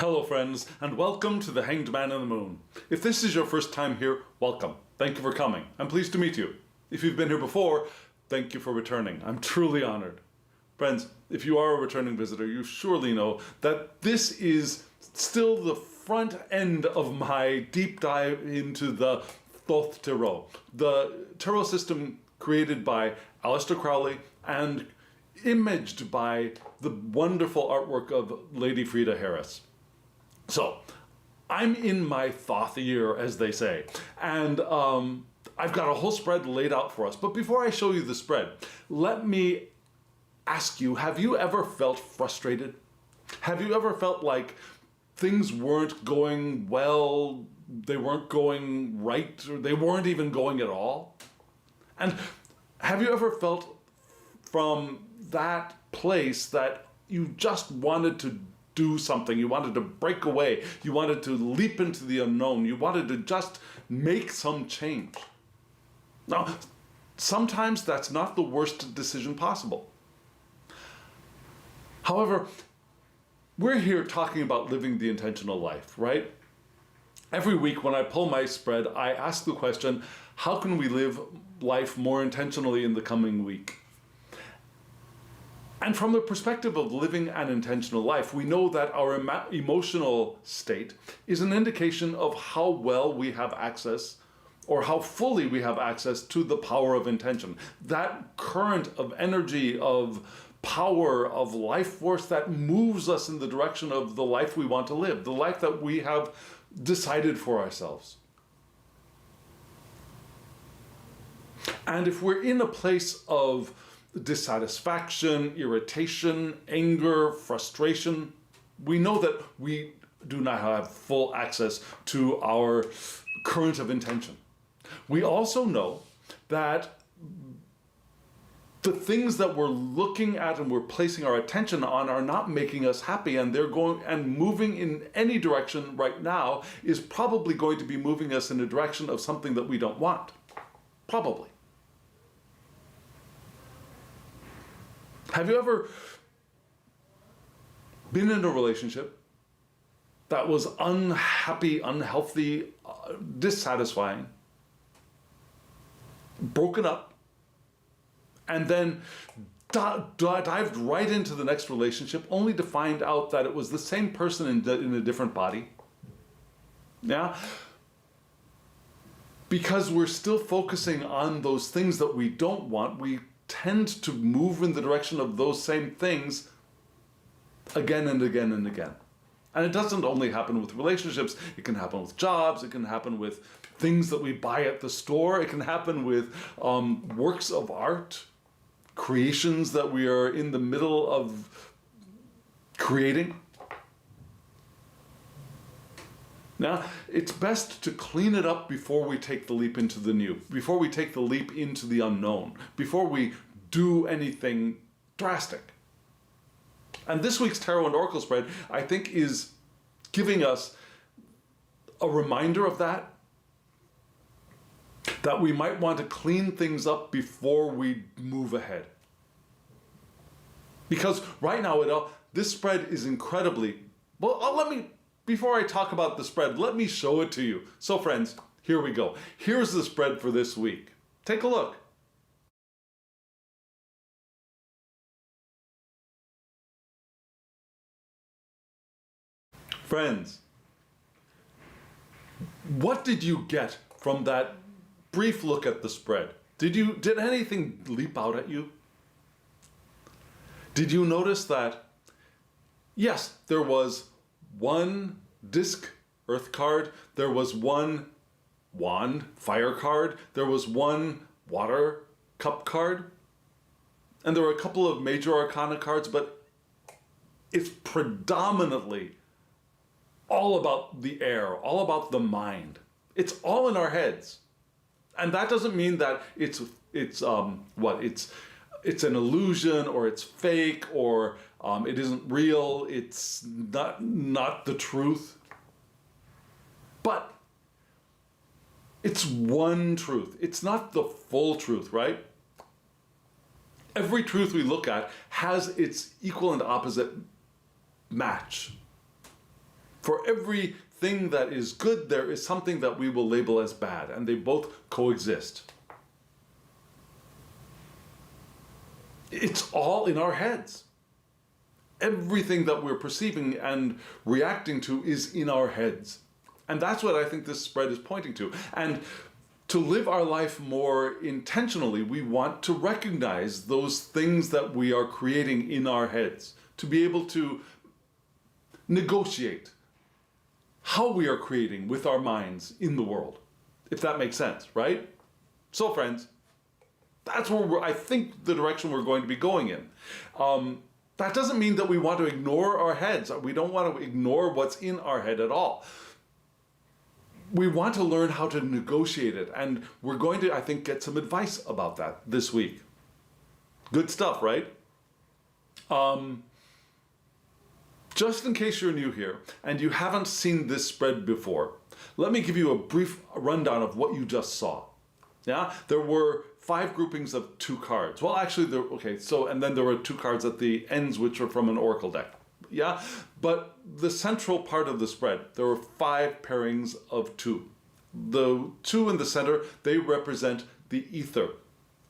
Hello friends, and welcome to The Hanged Man in the Moon. If this is your first time here, welcome. Thank you for coming. I'm pleased to meet you. If you've been here before, thank you for returning. I'm truly honored. Friends, if you are a returning visitor, you surely know that this is still the front end of my deep dive into the Thoth tarot, the tarot system created by Harris-Crowley and imaged by the wonderful artwork of Lady Frida Harris. So, I'm in my Thoth year, as they say, and I've got a whole spread laid out for us. But before I show you the spread, let me ask you, have you ever felt frustrated? Have you ever felt like things weren't going well, they weren't going right, or they weren't even going at all? And have you ever felt from that place that you just wanted to do something, you wanted to break away, you wanted to leap into the unknown, you wanted to just make some change? Now, sometimes that's not the worst decision possible. However, we're here talking about living the intentional life, right? Every week when I pull my spread, I ask the question, how can we live life more intentionally in the coming week? And from the perspective of living an intentional life, we know that our emotional state is an indication of how well we have access, or how fully we have access to the power of intention. That current of energy, of power, of life force that moves us in the direction of the life we want to live, the life that we have decided for ourselves. And if we're in a place of dissatisfaction, irritation, anger, frustration, we know that we do not have full access to our current of intention. We also know that the things that we're looking at and we're placing our attention on are not making us happy, and they're going and moving in any direction right now is probably going to be moving us in a direction of something that we don't want. Probably. Have you ever been in a relationship that was unhappy, unhealthy, dissatisfying, broken up, and then dived right into the next relationship only to find out that it was the same person in a different body? Yeah? Because we're still focusing on those things that we don't want, we tend to move in the direction of those same things again and again and again. And it doesn't only happen with relationships, it can happen with jobs, it can happen with things that we buy at the store, it can happen with works of art, creations that we are in the middle of creating. Now, it's best to clean it up before we take the leap into the new, before we take the leap into the unknown, before we do anything drastic. And this week's Tarot and Oracle spread, I think, is giving us a reminder of that we might want to clean things up before we move ahead. Because right now, this spread is incredibly, before I talk about the spread, let me show it to you. So friends, here we go. Here's the spread for this week. Take a look. Friends, what did you get from that brief look at the spread? Did anything leap out at you? Did you notice that, yes, there was one disc earth card, there was one wand fire card, there was one water cup card, and there were a couple of major arcana cards, but it's predominantly all about the air, all about the mind. It's all in our heads. And that doesn't mean that it's an illusion, or it's fake, or it isn't real, it's not the truth. But it's one truth. It's not the full truth, right? Every truth we look at has its equal and opposite match. For everything that is good, there is something that we will label as bad, and they both coexist. It's all in our heads. Everything that we're perceiving and reacting to is in our heads. And that's what I think this spread is pointing to. And to live our life more intentionally, we want to recognize those things that we are creating in our heads, to be able to negotiate how we are creating with our minds in the world, if that makes sense, right? So friends, that's where I think the direction we're going to be going in. That doesn't mean that we want to ignore our heads. We don't want to ignore what's in our head at all. We want to learn how to negotiate it, and we're going to, I think, get some advice about that this week. Good stuff, right? Just in case you're new here and you haven't seen this spread before, let me give you a brief rundown of what you just saw. Yeah, there were 5 groupings of 2 cards. Well, actually, and then there were 2 cards at the ends, which were from an oracle deck. Yeah, but the central part of the spread, there were 5 pairings of 2. The 2 in the center, they represent the ether,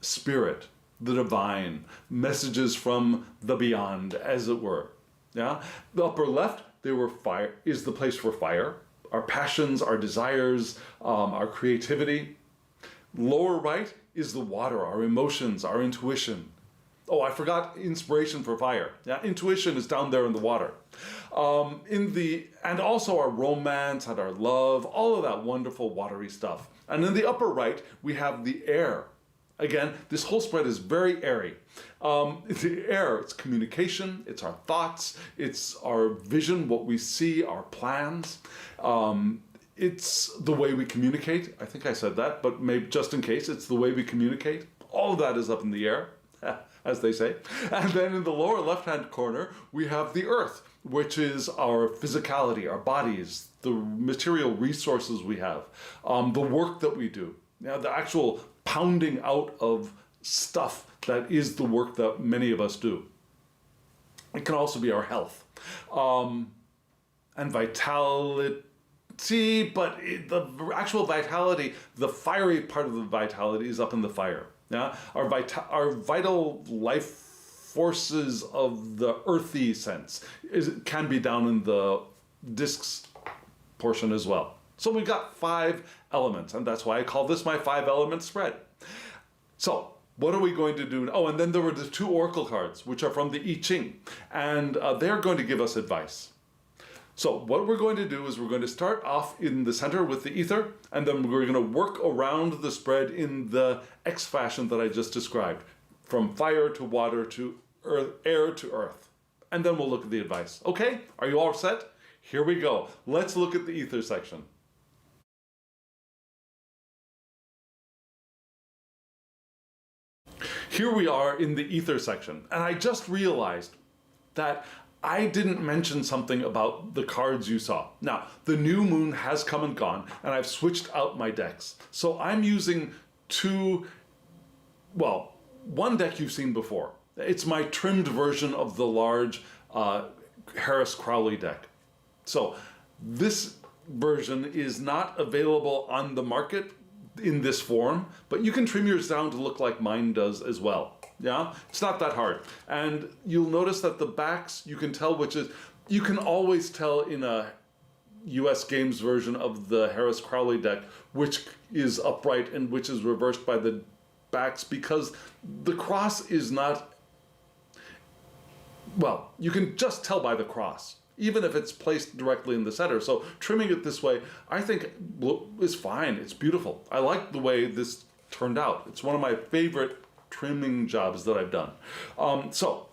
spirit, the divine, messages from the beyond, as it were. Yeah, the upper left, they were fire, is the place for fire, our passions, our desires, our creativity. Lower right is the water, our emotions, our intuition. Oh, I forgot inspiration for fire. Yeah, intuition is down there in the water. And also our romance and our love, all of that wonderful watery stuff. And in the upper right, we have the air. Again, this whole spread is very airy. The air, it's communication, it's our thoughts, it's our vision, what we see, our plans. It's the way we communicate. I think I said that, but maybe just in case, it's the way we communicate. All of that is up in the air, as they say. And then in the lower left-hand corner, we have the earth, which is our physicality, our bodies, the material resources we have, the work that we do, the actual pounding out of stuff that is the work that many of us do. It can also be our health and vitality. But the actual vitality, the fiery part of the vitality is up in the fire. Yeah, our vital life forces of the earthy sense can be down in the discs portion as well. So we've got 5 elements, and that's why I call this my 5-element spread. So what are we going to do? Oh, and then there were the 2 oracle cards, which are from the I-Ching, and they're going to give us advice. So what we're going to do is we're going to start off in the center with the ether, and then we're going to work around the spread in the X fashion that I just described, from fire to water to earth, air to earth. And then we'll look at the advice. Okay, are you all set? Here we go. Let's look at the ether section. Here we are in the ether section, and I just realized that I didn't mention something about the cards you saw. Now, the new moon has come and gone, and I've switched out my decks. So I'm using one deck you've seen before. It's my trimmed version of the large Harris-Crowley deck. So this version is not available on the market in this form, but you can trim yours down to look like mine does as well. Yeah, it's not that hard. And you'll notice that the backs, you can tell you can always tell in a US Games version of the Harris-Crowley deck which is upright and which is reversed by the backs, because the cross is not, you can just tell by the cross, even if it's placed directly in the center. So trimming it this way, I think is fine. It's beautiful. I like the way this turned out. It's one of my favorite trimming jobs that I've done. So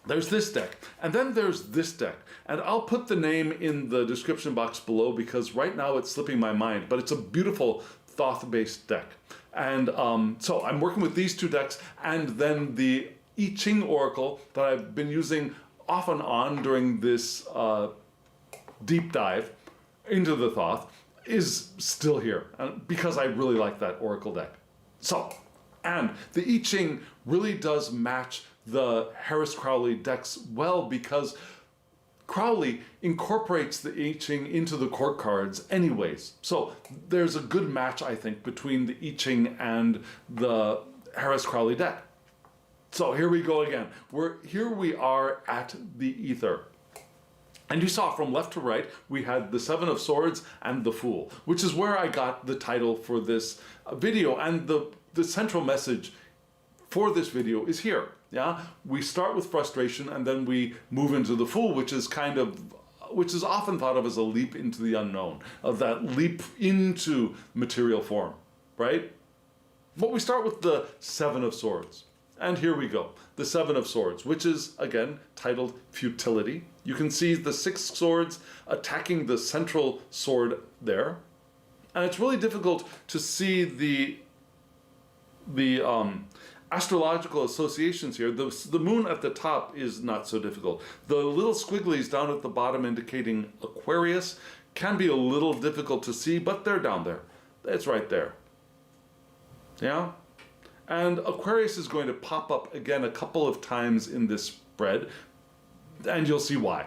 there's this deck, and then there's this deck, and I'll put the name in the description box below because right now it's slipping my mind, but it's a beautiful Thoth-based deck. And so I'm working with these 2 decks, and then the I-Ching Oracle that I've been using off and on during this deep dive into the Thoth is still here, because I really like that Oracle deck. So, and the I-Ching really does match the Harris-Crowley decks well, because Crowley incorporates the I-Ching into the court cards anyways. So there's a good match, I think, between the I-Ching and the Harris-Crowley deck. So here we go again. Here we are at the ether. And you saw from left to right, we had the Seven of Swords and the Fool, which is where I got the title for this video. And the central message for this video is here. Yeah, we start with frustration and then we move into the Fool, which is often thought of as a leap into the unknown, of that leap into material form, right? But we start with the Seven of Swords. And here we go, the Seven of Swords, which is, again, titled Futility. You can see the 6 swords attacking the central sword there. And it's really difficult to see the astrological associations here. The moon at the top is not so difficult. The little squigglies down at the bottom indicating Aquarius can be a little difficult to see, but they're down there. It's right there. Yeah? And Aquarius is going to pop up again a couple of times in this spread, and you'll see why.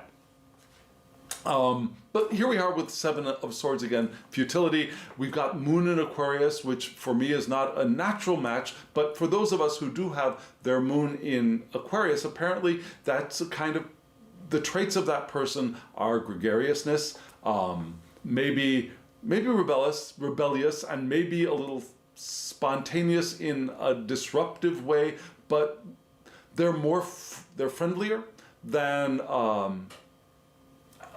But here we are with Seven of Swords again, Futility. We've got Moon in Aquarius, which for me is not a natural match, but for those of us who do have their Moon in Aquarius, apparently that's a kind of, the traits of that person are gregariousness, maybe rebellious, and maybe a little spontaneous in a disruptive way, but they're friendlier than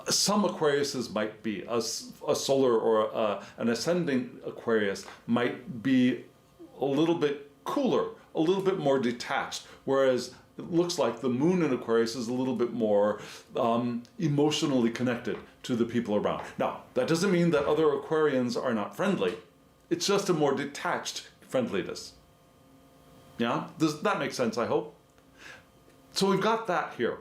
some Aquariuses might be. A solar or an ascending Aquarius might be a little bit cooler, a little bit more detached, whereas it looks like the moon in Aquarius is a little bit more emotionally connected to the people around. Now, that doesn't mean that other Aquarians are not friendly. It's just a more detached friendliness. Yeah? Does that make sense, I hope? So we've got that here.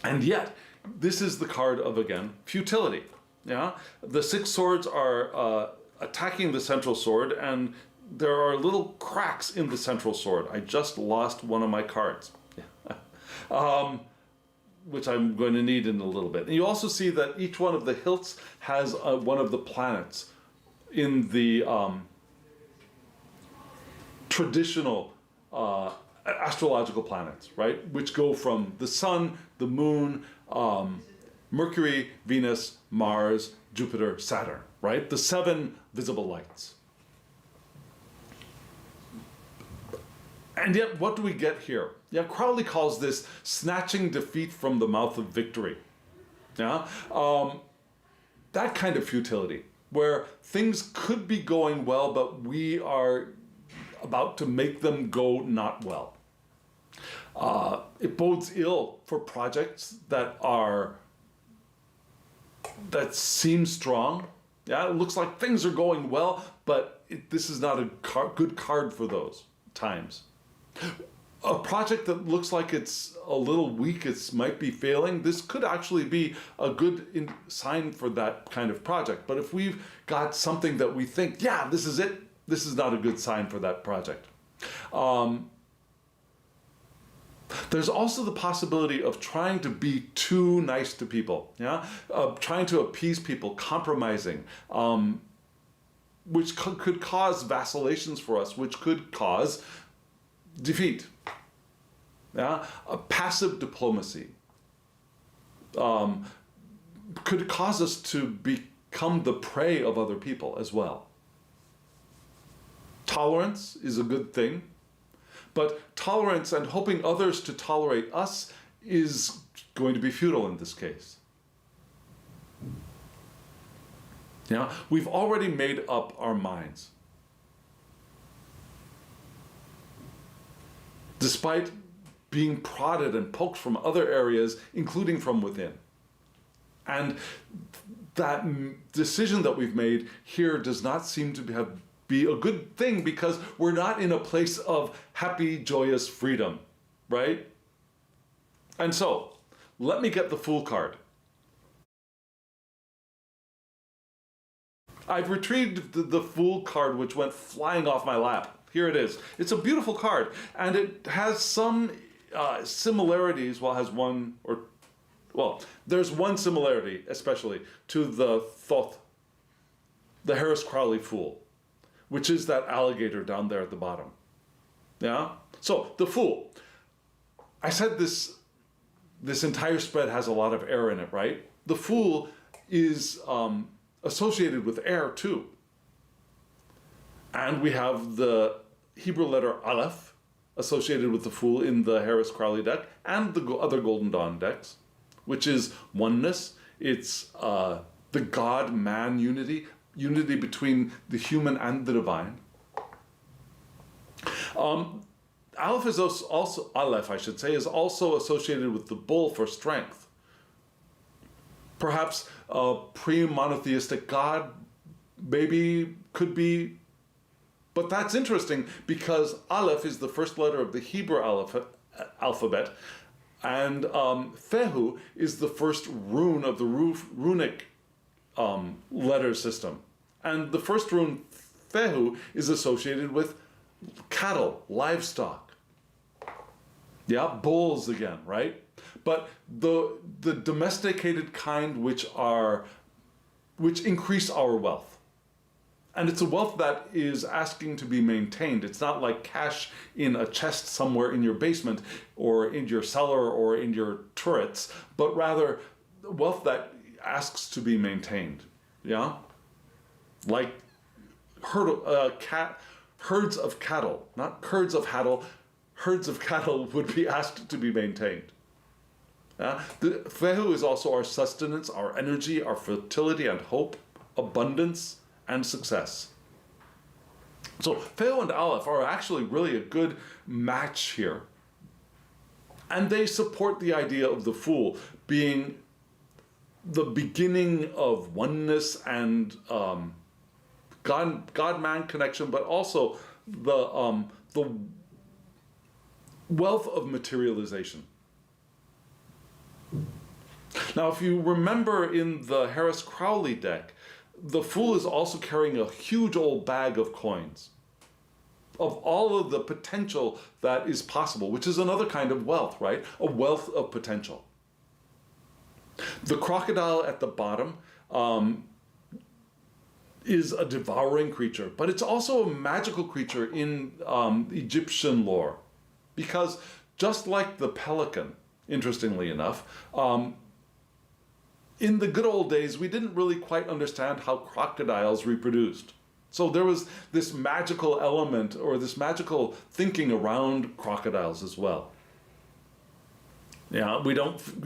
And yet, this is the card of, again, futility. Yeah? The 6 swords are attacking the central sword, and there are little cracks in the central sword. I just lost one of my cards, which I'm going to need in a little bit. And you also see that each one of the hilts has one of the planets in the traditional astrological planets, right? Which go from the sun, the moon, Mercury, Venus, Mars, Jupiter, Saturn, right? The 7 visible lights. And yet, what do we get here? Yeah, Crowley calls this snatching defeat from the mouth of victory. Yeah, that kind of futility, where things could be going well, but we are about to make them go not well. It bodes ill for projects that seem strong. Yeah, it looks like things are going well, but this is not a good card for those times. A project that looks like it's a little weak, it might be failing, this could actually be a good sign for that kind of project. But if we've got something that we think, yeah, this is it, this is not a good sign for that project. There's also the possibility of trying to be too nice to people, yeah, trying to appease people, compromising, which could cause vacillations for us, which could cause defeat. Yeah, a passive diplomacy could cause us to become the prey of other people as well. Tolerance is a good thing, but tolerance and hoping others to tolerate us is going to be futile in this case. Yeah, we've already made up our minds. Despite being prodded and poked from other areas, including from within. And that decision that we've made here does not seem to be a good thing, because we're not in a place of happy, joyous freedom, right? And so, let me get the Fool card. I've retrieved the Fool card, which went flying off my lap. Here it is. It's a beautiful card, and it has some similarities, well, it has one or Well, there's one similarity, especially, to the Thoth, the Harris-Crowley Fool, which is that alligator down there at the bottom. Yeah? So, the Fool. I said this entire spread has a lot of air in it, right? The Fool is associated with air too. And we have the Hebrew letter Aleph associated with the Fool in the Harris-Crowley deck and the other Golden Dawn decks, which is oneness. It's the God-man unity between the human and the divine. Aleph is also Aleph, I should say, is also associated with the bull for strength. Perhaps a pre-monotheistic God, maybe could be, but that's interesting because Aleph is the first letter of the Hebrew alphabet, and Fehu is the first rune of the runic letter system. And the first rune, Fehu, is associated with cattle, livestock. Yeah, bulls again, right? But the domesticated kind which increase our wealth. And it's a wealth that is asking to be maintained. It's not like cash in a chest somewhere in your basement or in your cellar or in your turrets, but rather wealth that asks to be maintained. Yeah? Like herds of cattle, not curds of cattle. Herds of cattle would be asked to be maintained. The Fehu is also our sustenance, our energy, our fertility and hope, abundance and success. So Fehu and Aleph are actually really a good match here. And they support the idea of the Fool being the beginning of oneness and God-man connection, but also the wealth of materialization. Now, if you remember in the Harris-Crowley deck, the Fool is also carrying a huge old bag of coins, of all of the potential that is possible, which is another kind of wealth, right? A wealth of potential. The crocodile at the bottom is a devouring creature, but it's also a magical creature in Egyptian lore. Because just like the pelican, interestingly enough, in the good old days, we didn't really quite understand how crocodiles reproduced. So there was this magical element or this magical thinking around crocodiles as well. Yeah, we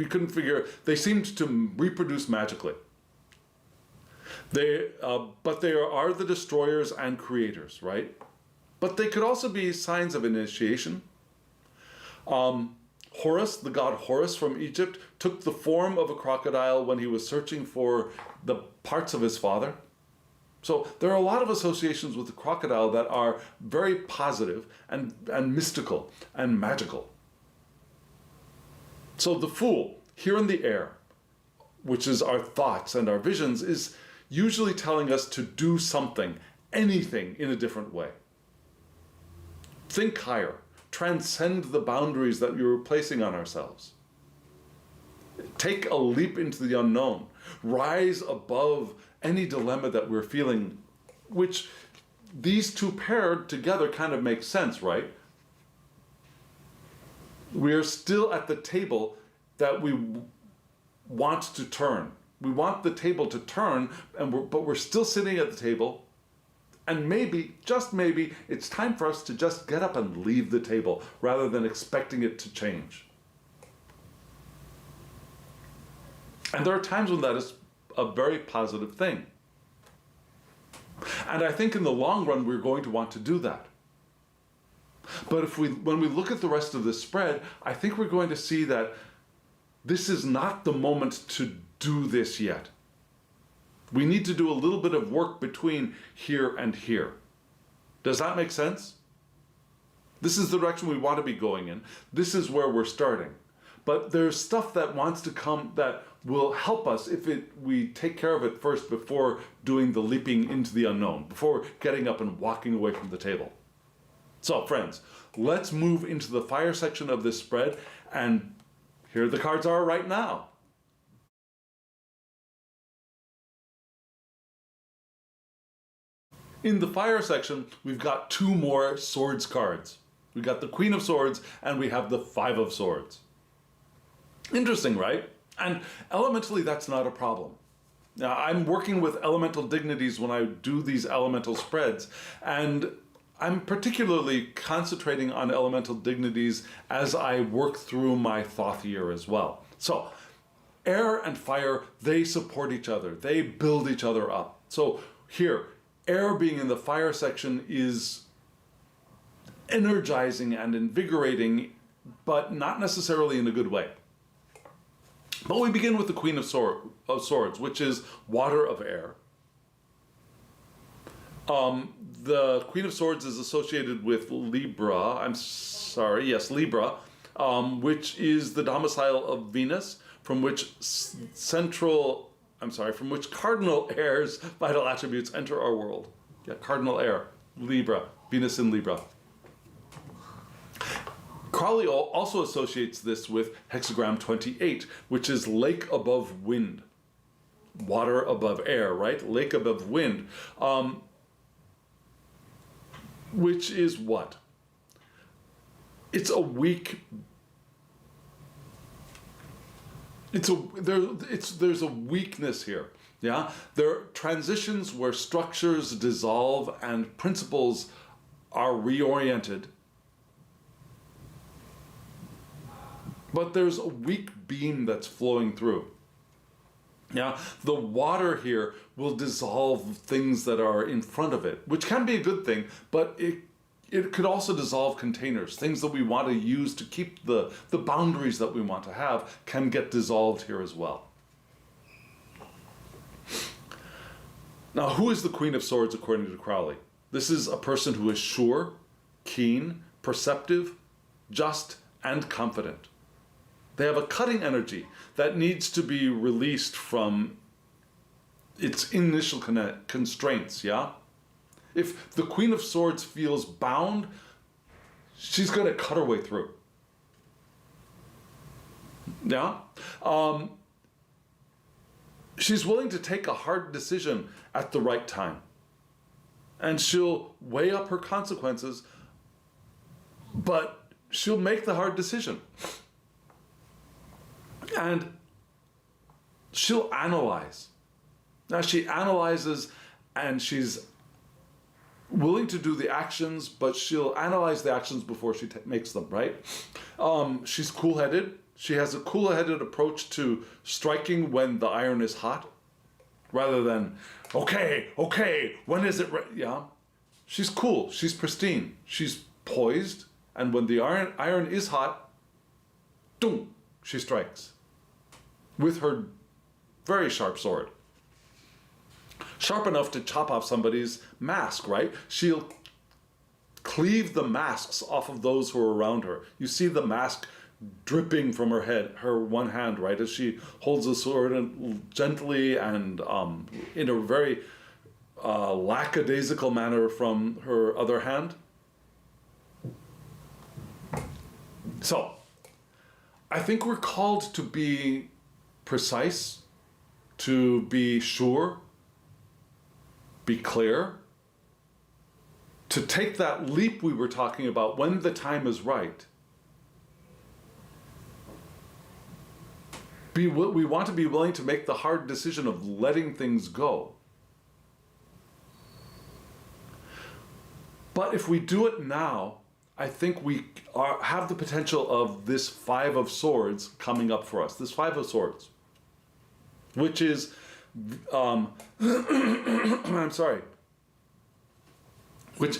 couldn't figure, they seemed to reproduce magically. But they are the destroyers and creators, right? But they could also be signs of initiation. Horus, the god Horus from Egypt, took the form of a crocodile when he was searching for the parts of his father. So there are a lot of associations with the crocodile that are very positive and mystical and magical. So the Fool, here in the air, which is our thoughts and our visions, is usually telling us to do something, anything, in a different way. Think higher. Transcend the boundaries that you're placing on ourselves. Take a leap into the unknown. Rise above any dilemma that we're feeling, which these two paired together kind of make sense, right? We are still at the table that we want to turn. We want the table to turn, but we're still sitting at the table. And maybe, just maybe, it's time for us to just get up and leave the table rather than expecting it to change. And there are times when that is a very positive thing. And I think in the long run, we're going to want to do that. But when we look at the rest of this spread, I think we're going to see that this is not the moment to do this yet. We need to do a little bit of work between here and here. Does that make sense? This is the direction we want to be going in. This is where we're starting. But there's stuff that wants to come that will help us if we take care of it first before doing the leaping into the unknown, before getting up and walking away from the table. So, friends, let's move into the fire section of this spread, and here the cards are right now. In the fire section, we've got two more swords cards. We've got the Queen of Swords and we have the Five of Swords. Interesting, right? And elementally, that's not a problem. Now, I'm working with elemental dignities when I do these elemental spreads, and I'm particularly concentrating on elemental dignities as I work through my Thoth year as well. So, air and fire, they support each other. They build each other up. So here, air being in the fire section is energizing and invigorating, but not necessarily in a good way. But we begin with the Queen of Swords, which is water of air. The Queen of Swords is associated with Libra, Libra, which is the domicile of Venus, from which cardinal air's vital attributes enter our world. Yeah, cardinal air, Libra, Venus in Libra. Crowley also associates this with hexagram 28, which is lake above wind. Water above air, right? Lake above wind. Which is what? It's a weak... there's a weakness here. Yeah? There are transitions where structures dissolve and principles are reoriented. But there's a weak beam that's flowing through. Yeah, the water here will dissolve things that are in front of it, which can be a good thing, but it could also dissolve containers. Things that we want to use to keep the boundaries that we want to have can get dissolved here as well. Now, who is the Queen of Swords according to Crowley? This is a person who is sure, keen, perceptive, just, and confident. They have a cutting energy that needs to be released from its initial constraints, yeah? If the Queen of Swords feels bound, she's going to cut her way through. Yeah? She's willing to take a hard decision at the right time. And she'll weigh up her consequences, but she'll make the hard decision. And she'll analyze. Now she analyzes and she's willing to do the actions, but she'll analyze the actions before she makes them, right? She's cool-headed. She has a cool-headed approach to striking when the iron is hot, rather than, okay, when is it yeah? She's cool, she's pristine, she's poised, and when the iron is hot, boom, she strikes. With her very sharp sword. Sharp enough to chop off somebody's mask, right? She'll cleave the masks off of those who are around her. You see the mask dripping from her head, her one hand, right? As she holds the sword and gently and in a very lackadaisical manner from her other hand. So, I think we're called to be precise, to be sure, be clear, to take that leap we were talking about when the time is right. We want to be willing to make the hard decision of letting things go. But if we do it now, I think we have the potential of this Five of Swords coming up for us. This Five of Swords, which is, I'm sorry, which,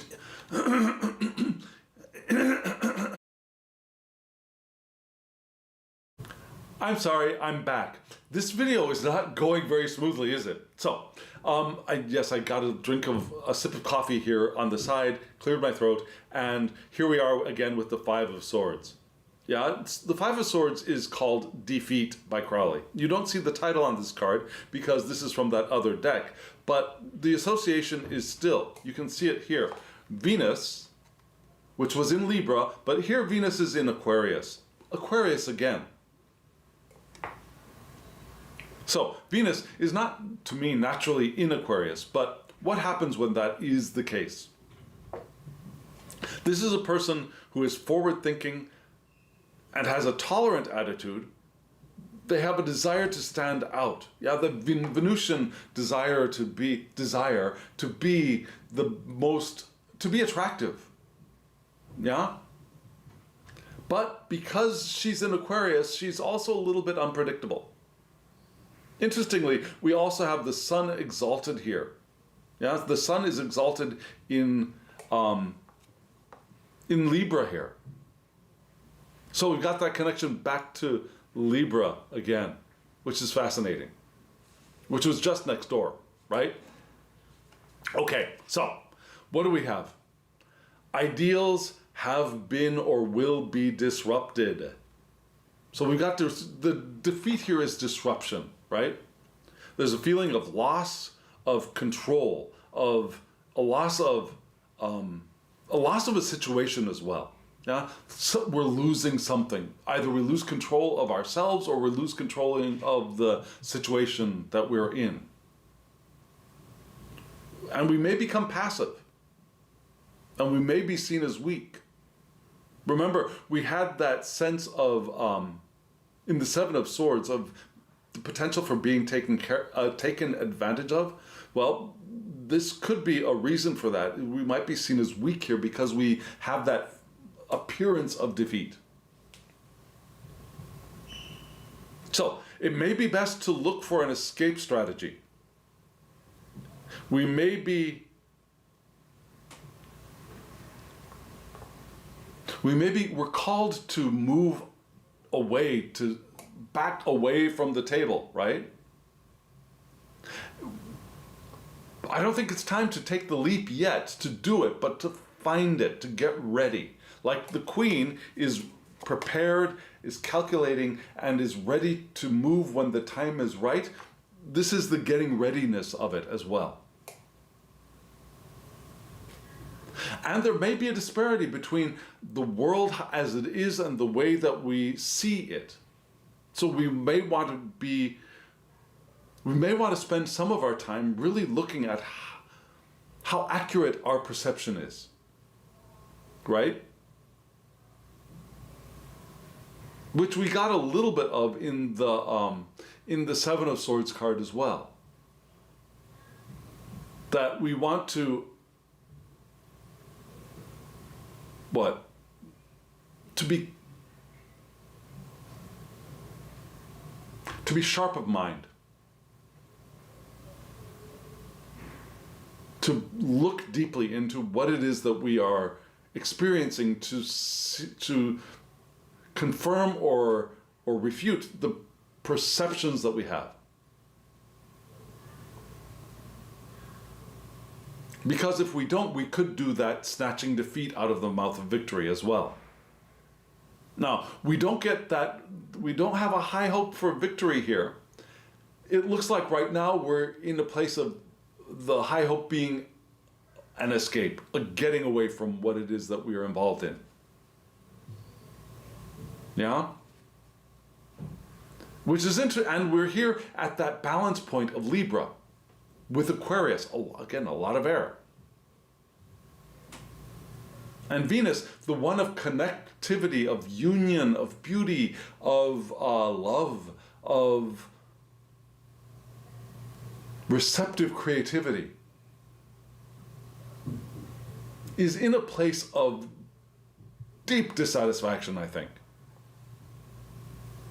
I'm sorry, I'm back. This video is not going very smoothly, is it? So, I got a sip of coffee here on the side, cleared my throat, and here we are again with the Five of Swords. Yeah, the Five of Swords is called Defeat by Crowley. You don't see the title on this card because this is from that other deck, but the association is still, you can see it here. Venus, which was in Libra, but here Venus is in Aquarius. Aquarius again. So Venus is not, to me, naturally in Aquarius, but what happens when that is the case? This is a person who is forward-thinking and has a tolerant attitude. They have a desire to stand out. Yeah, the Venusian desire to be the most, to be attractive. Yeah? But because she's in Aquarius, she's also a little bit unpredictable. Interestingly, we also have the sun exalted here. Yeah, the sun is exalted in Libra here. So we've got that connection back to Libra again, which is fascinating, which was just next door, right? Okay, so what do we have? Ideals have been or will be disrupted. So we've got the defeat here is disruption, right? There's a feeling of loss of control, of a loss of a situation as well. Yeah, so we're losing something. Either we lose control of ourselves or we lose control of the situation that we're in. And we may become passive. And we may be seen as weak. Remember, we had that sense of, in the Seven of Swords, of the potential for being taken advantage of. Well, this could be a reason for that. We might be seen as weak here because we have that appearance of defeat. So it may be best to look for an escape strategy. We're called to move away, to back away from the table, right? I don't think it's time to take the leap yet to do it, but to find it, to get ready. Like the Queen is prepared, is calculating, and is ready to move when the time is right. This is the getting readiness of it as well. And there may be a disparity between the world as it is and the way that we see it. So we may want to spend some of our time really looking at how accurate our perception is, right? Which we got a little bit of in the Seven of Swords card as well. That we want to to be sharp of mind, to look deeply into what it is that we are experiencing, to confirm or refute the perceptions that we have. Because if we don't, we could do that snatching defeat out of the mouth of victory as well. Now, we don't have a high hope for victory here. It looks like right now we're in a place of the high hope being an escape, a getting away from what it is that we are involved in. Yeah? Which is interesting, and we're here at that balance point of Libra with Aquarius. Oh, again, a lot of air. And Venus, the one of connectivity, of union, of beauty, of love, of receptive creativity, is in a place of deep dissatisfaction, I think.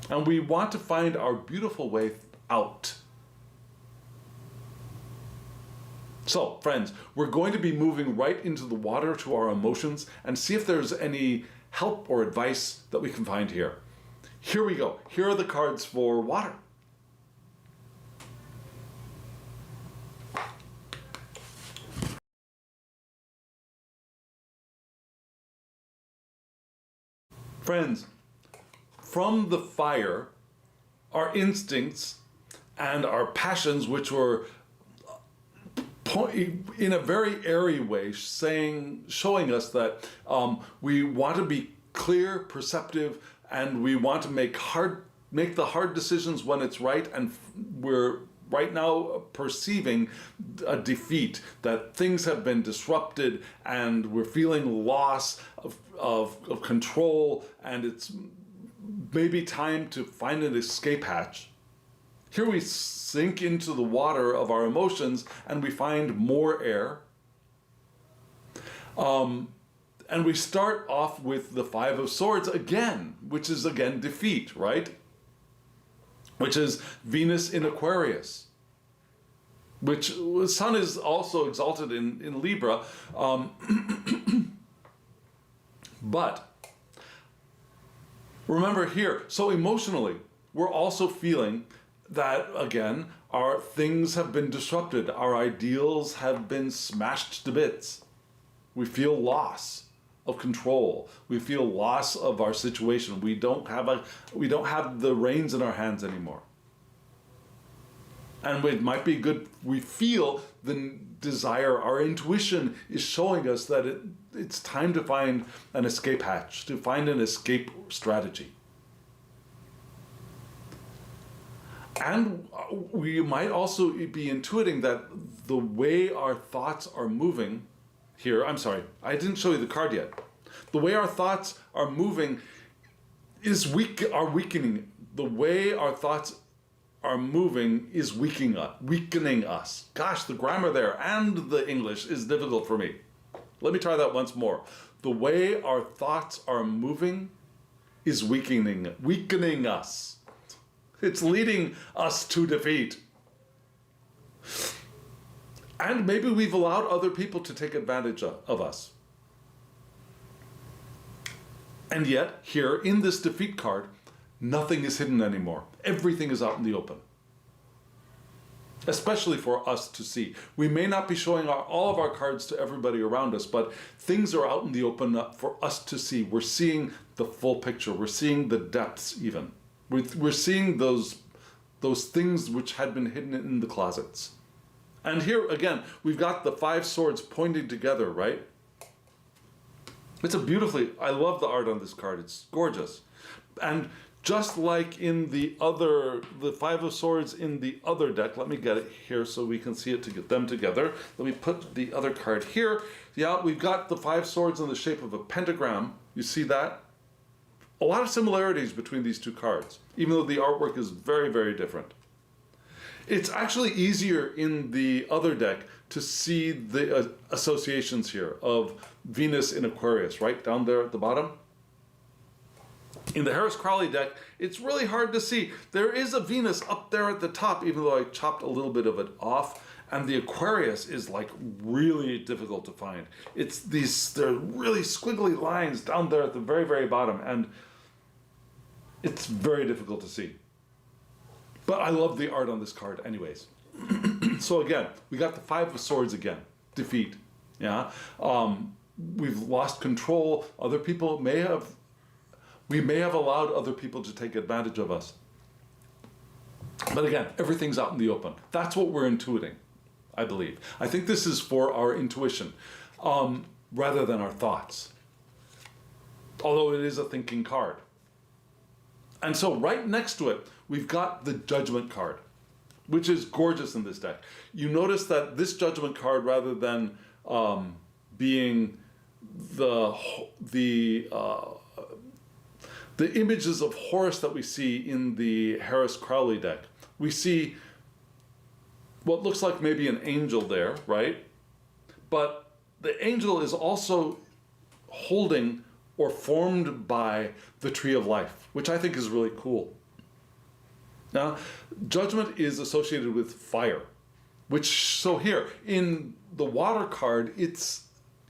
And we want to find our beautiful way out. So, friends, we're going to be moving right into the water to our emotions and see if there's any help or advice that we can find here. Here we go. Here are the cards for water. Friends, from the fire, our instincts and our passions, which were in a very airy way, showing us that we want to be clear, perceptive, and we want to make the hard decisions when it's right, and we're right now perceiving a defeat, that things have been disrupted and we're feeling loss of control, and it's maybe time to find an escape hatch. Here we sink into the water of our emotions and we find more air. And we start off with the Five of Swords again, which is again defeat, right? Which is Venus in Aquarius, which the Sun is also exalted in Libra. But remember here, so emotionally, we're also feeling that, again, our things have been disrupted. Our ideals have been smashed to bits. We feel loss of control. We feel loss of our situation. We don't have the reins in our hands anymore. And it might be good, we feel the desire, our intuition is showing us that it's time to find an escape hatch, to find an escape strategy. And we might also be intuiting that the way our thoughts are moving here, I'm sorry, I didn't show you the card yet. The way our thoughts are moving are weakening. The way our thoughts are moving is weakening us. Gosh, the grammar there and the English is difficult for me. Let me try that once more. The way our thoughts are moving is weakening us. It's leading us to defeat. And maybe we've allowed other people to take advantage of us. And yet, here in this defeat card, nothing is hidden anymore. Everything is out in the open. Especially for us to see. We may not be showing all of our cards to everybody around us, but things are out in the open for us to see. We're seeing the full picture. We're seeing the depths even. We're seeing those things which had been hidden in the closets. And here, again, we've got the Five Swords pointing together, right? I love the art on this card. It's gorgeous. And just like in the Five of Swords in the other deck, let me get it here so we can see it to get them together. Let me put the other card here. Yeah, we've got the Five Swords in the shape of a pentagram. You see that? A lot of similarities between these two cards, even though the artwork is very, very different. It's actually easier in the other deck to see the associations here of Venus in Aquarius, right down there at the bottom. In the Harris-Crowley deck, it's really hard to see. There is a Venus up there at the top, even though I chopped a little bit of it off. And the Aquarius is like really difficult to find. They're really squiggly lines down there at the very, very bottom. And it's very difficult to see. But I love the art on this card anyways. So again, we got the Five of Swords again. Defeat. Yeah. We've lost control. We may have allowed other people to take advantage of us. But again, everything's out in the open. That's what we're intuiting, I believe. I think this is for our intuition rather than our thoughts. Although it is a thinking card. And so right next to it, we've got the Judgment card, which is gorgeous in this deck. You notice that this Judgment card, rather than being the images of Horus that we see in the Harris-Crowley deck, we see what looks like maybe an angel there, right? But the angel is also holding or formed by the Tree of Life, which I think is really cool. Now, Judgment is associated with fire, so here, in the water card, it's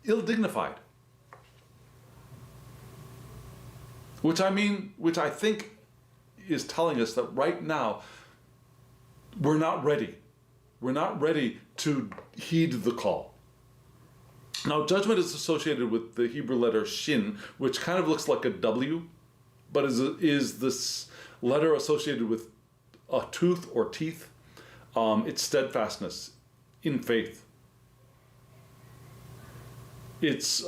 ill-dignified. Which I think is telling us that right now, we're not ready. We're not ready to heed the call. Now, Judgment is associated with the Hebrew letter Shin, which kind of looks like a W, but is this letter associated with a tooth or teeth. It's steadfastness in faith. It's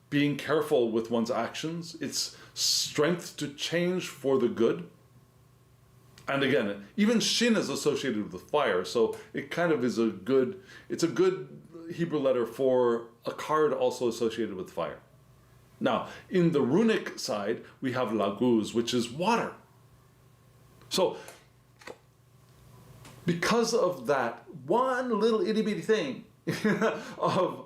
being careful with one's actions. It's strength to change for the good. And again, even shin is associated with fire, so it kind of is it's a good Hebrew letter for a card also associated with fire. Now, in the runic side, we have laguz, which is water. So, because of that one little itty bitty thing of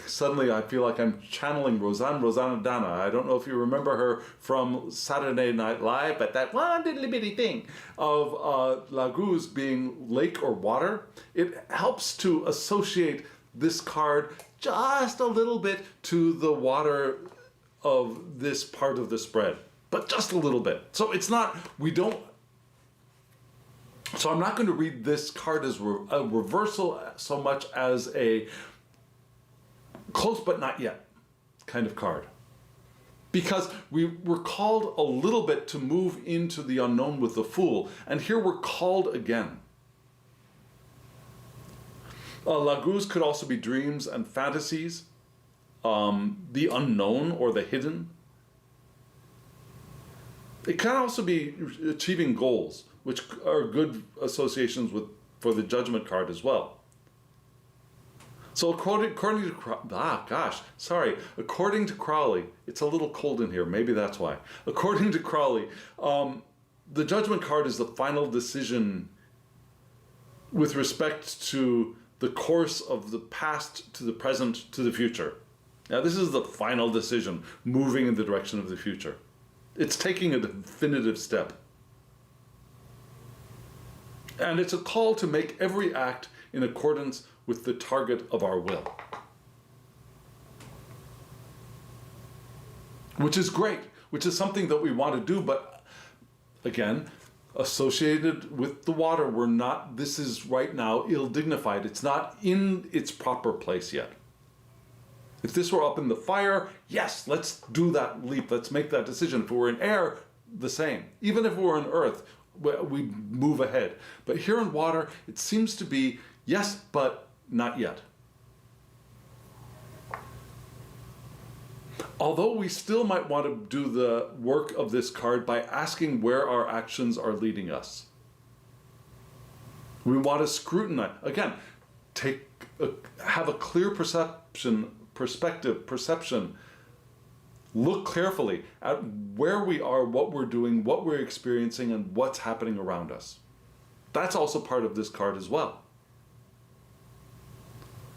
suddenly I feel like I'm channeling Rosanna Dana. I don't know if you remember her from Saturday Night Live, but that one little bitty thing of laguz being lake or water, it helps to associate this card just a little bit to the water of this part of the spread, but just a little bit. So it's not, so I'm not going to read this card as a reversal so much as a close but not yet kind of card. Because we were called a little bit to move into the unknown with the Fool, and here we're called again. Laguz could also be dreams and fantasies, the unknown or the hidden. It can also be achieving goals, which are good associations for the Judgment card as well. So according to Crowley, it's a little cold in here, maybe that's why. According to Crowley, the Judgment card is the final decision with respect to the course of the past to the present to the future. Now this is the final decision, moving in the direction of the future. It's taking a definitive step. And it's a call to make every act in accordance with the target of our will. Which is great, which is something that we want to do, but again, associated with the water, this is right now ill-dignified. It's not in its proper place yet. If this were up in the fire, yes, let's do that leap, let's make that decision. If we were in air, the same. Even if we were in earth, we move ahead. But here in water, it seems to be yes, but not yet. Although we still might want to do the work of this card by asking where our actions are leading us. We want to scrutinize. Again, have a clear perception, look carefully at where we are, what we're doing, what we're experiencing, and what's happening around us. That's also part of this card as well.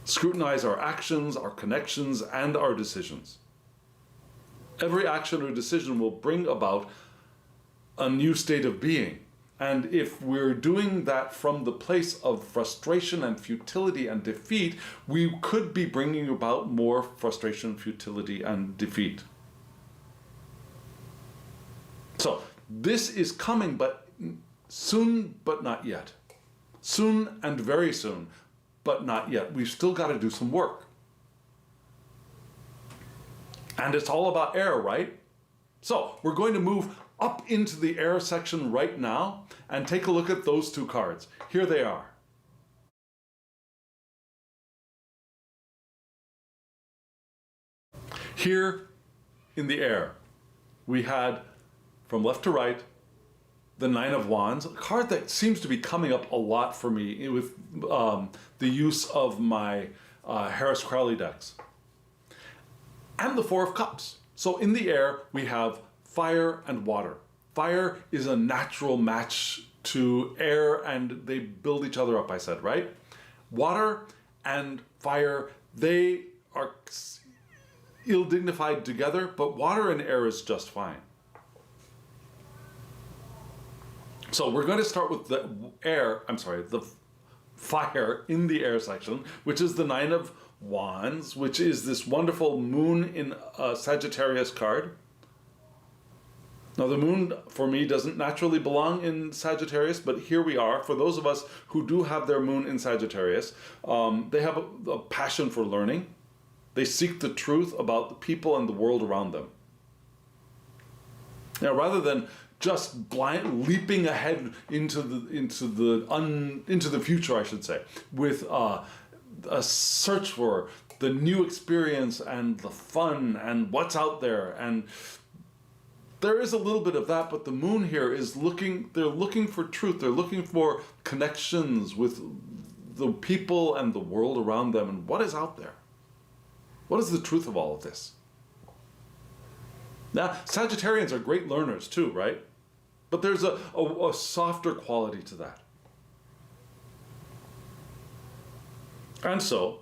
Scrutinize our actions, our connections, and our decisions. Every action or decision will bring about a new state of being. And if we're doing that from the place of frustration and futility and defeat, we could be bringing about more frustration, futility, and defeat. So this is coming, but soon, but not yet. Soon and very soon, but not yet. We've still got to do some work. And it's all about air, right? So we're going to move up into the air section right now and take a look at those two cards. Here they are. Here in the air, we had, from left to right, the Nine of Wands, a card that seems to be coming up a lot for me with the use of my Harris-Crowley decks. And the Four of Cups. So in the air, we have fire and water. Fire is a natural match to air and they build each other up, I said, right? Water and fire, they are ill-dignified together, but water and air is just fine. So we're going to start with the fire in the air section, which is the Nine of Wands, which is this wonderful moon in a Sagittarius card. Now the moon for me doesn't naturally belong in Sagittarius, but here we are. For those of us who do have their moon in Sagittarius, they have a passion for learning. They seek the truth about the people and the world around them. Now rather than just leaping ahead into the future, I should say, with a search for the new experience and the fun and what's out there and there is a little bit of that, but the moon here is they're looking for truth. They're looking for connections with the people and the world around them, and what is out there. What is the truth of all of this? Now, Sagittarians are great learners too, right? But there's a softer quality to that. And so,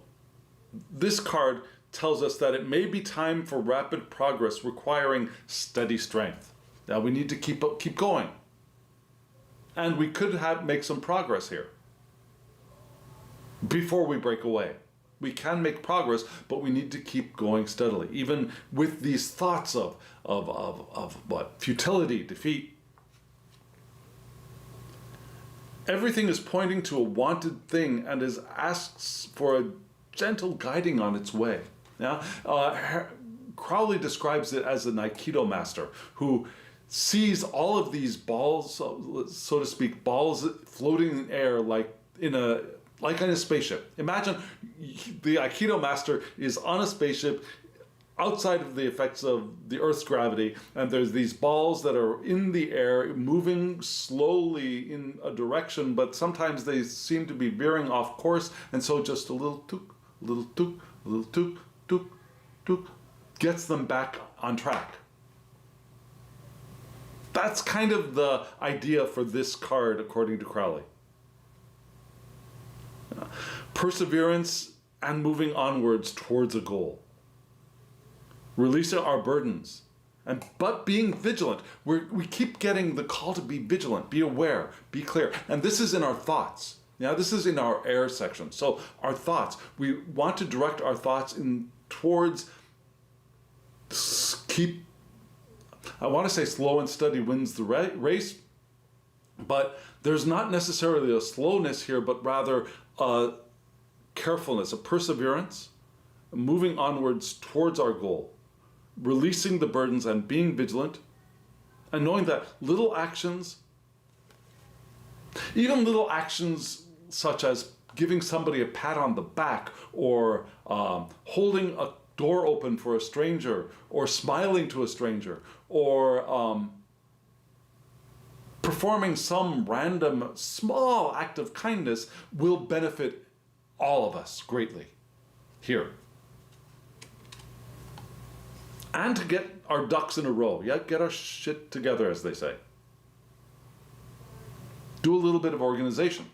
this card tells us that it may be time for rapid progress requiring steady strength. Now we need to keep going. And we could make some progress here before we break away. We can make progress, but we need to keep going steadily, even with these thoughts of what? Futility, defeat. Everything is pointing to a wanted thing and asks for a gentle guiding on its way. Now, Crowley describes it as an Aikido master who sees all of these balls, so to speak, balls floating in the air like in a spaceship. Imagine the Aikido master is on a spaceship outside of the effects of the Earth's gravity, and there's these balls that are in the air, moving slowly in a direction, but sometimes they seem to be veering off course, and so just a little took, a little took, a little took, took, took, gets them back on track. That's kind of the idea for this card, according to Crowley. Perseverance and moving onwards towards a goal. Releasing our burdens, but being vigilant. We keep getting the call to be vigilant, be aware, be clear. And this is in our thoughts. Now, this is in our air section. So our thoughts, we want to direct our thoughts towards I want to say slow and steady wins the race, but there's not necessarily a slowness here, but rather a carefulness, a perseverance, moving onwards towards our goal, releasing the burdens and being vigilant, and knowing that little actions, even little actions such as giving somebody a pat on the back, or holding a door open for a stranger, or smiling to a stranger, or performing some random small act of kindness will benefit all of us greatly here. And to get our ducks in a row, get our shit together, as they say. Do a little bit of organization.